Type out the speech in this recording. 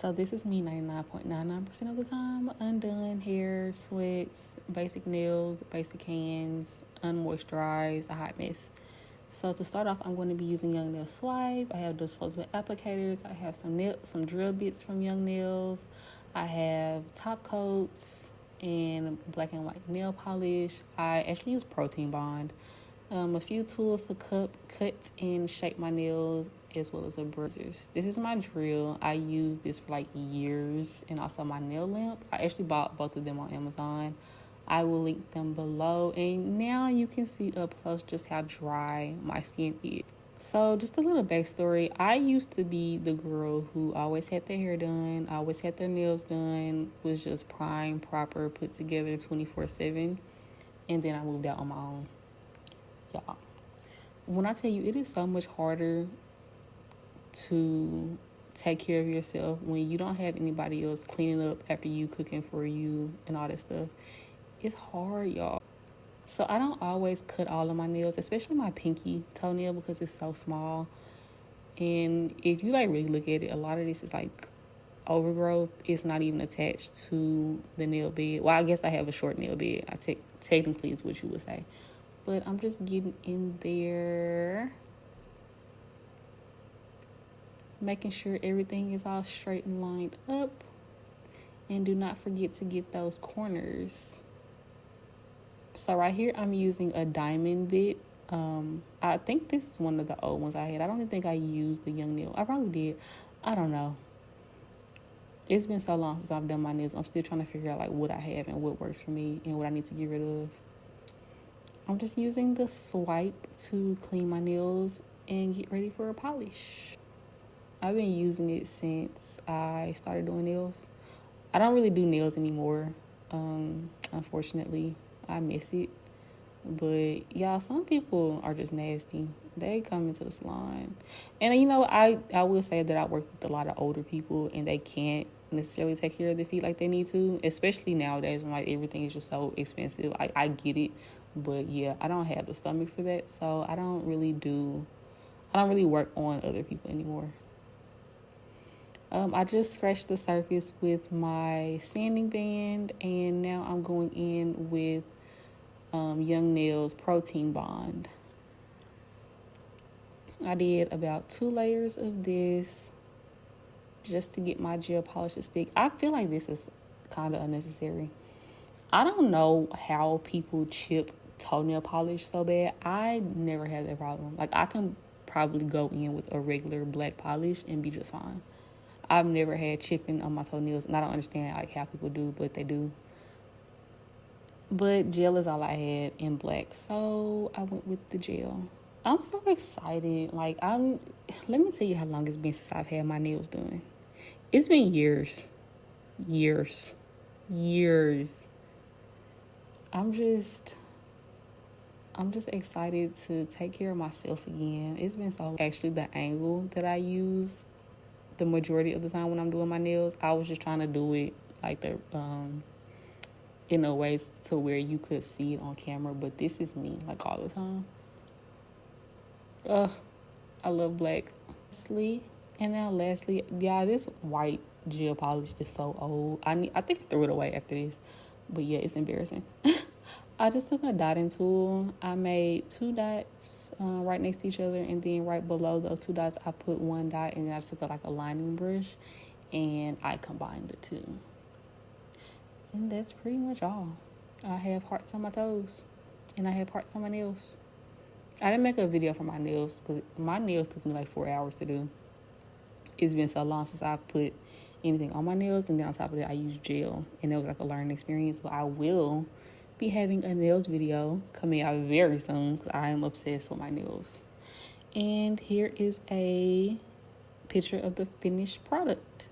So this is me 99.99% of the time. Undone hair, sweats, basic nails, basic hands, unmoisturized, a hot mess. So to start off, I'm going to be using Young Nail Swipe. I have disposable applicators. I have some drill bits from Young Nails. I have top coats and black and white nail polish. I actually use Protein Bond. A few tools to cut and shape my nails, as well as a brushes. This is my drill. I used this for like years, and also my nail lamp. I actually bought both of them on Amazon. I will link them below, and now you can see up close just how dry my skin is. So just a little backstory. I used to be the girl who always had their hair done, always had their nails done, was just prime, proper, put together 24/7, and then I moved out on my own. Y'all, when I tell you, it is so much harder to take care of yourself when you don't have anybody else cleaning up after you, cooking for you, and all that stuff. It's hard, y'all. So I don't always cut all of my nails, especially my pinky toenail, because it's so small. And if you like really look at it, a lot of this is like overgrowth. It's not even attached to the nail bed. Well, I guess I have a short nail bed. Technically is what you would say. But I'm just getting in there, making sure everything is all straight and lined up. And do not forget to get those corners. So right here, I'm using a diamond bit. I think this is one of the old ones I had. I don't even think I used the Young Nail. I probably did. I don't know. It's been so long since I've done my nails. I'm still trying to figure out like what I have and what works for me and what I need to get rid of. I'm just using the swipe to clean my nails and get ready for a polish. I've been using it since I started doing nails. I don't really do nails anymore. Unfortunately, I miss it. But y'all, some people are just nasty. They come into the salon. And you know, I will say that I work with a lot of older people and they can't necessarily take care of their feet like they need to, especially nowadays when like everything is just so expensive. I get it. But yeah, I don't have the stomach for that. So I don't really work on other people anymore. I just scratched the surface with my sanding band, and now I'm going in with Young Nails Protein Bond. I did about 2 layers of this just to get my gel polish to stick. I feel like this is kind of unnecessary. I don't know how people chip toenail polish so bad. I never had that problem. Like, I can probably go in with a regular black polish and be just fine. I've never had chipping on my toenails, and I don't understand like how people do, but they do. But gel is all I had in black, so I went with the gel. I'm so excited. Like, let me tell you how long it's been since I've had my nails done. It's been years. I'm just excited to take care of myself again. It's been so actually the angle that I use the majority of the time when I'm doing my nails, I was just trying to do it like the in a way to where you could see it on camera, but this is me like all the time. I love black. And now lastly, yeah, this white gel polish is so old. I think I threw it away after this, but yeah, it's embarrassing. I just took a dotting tool. I made 2 dots right next to each other, and then right below those 2 dots, I put 1 dot, and then I took like a lining brush, and I combined the two. And that's pretty much all. I have hearts on my toes, and I have hearts on my nails. I didn't make a video for my nails, but my nails took me like 4 hours to do. It's been so long since I put anything on my nails, and then on top of that, I used gel, and it was like a learning experience, but I will be having a nails video coming out very soon because I am obsessed with my nails. And here is a picture of the finished product.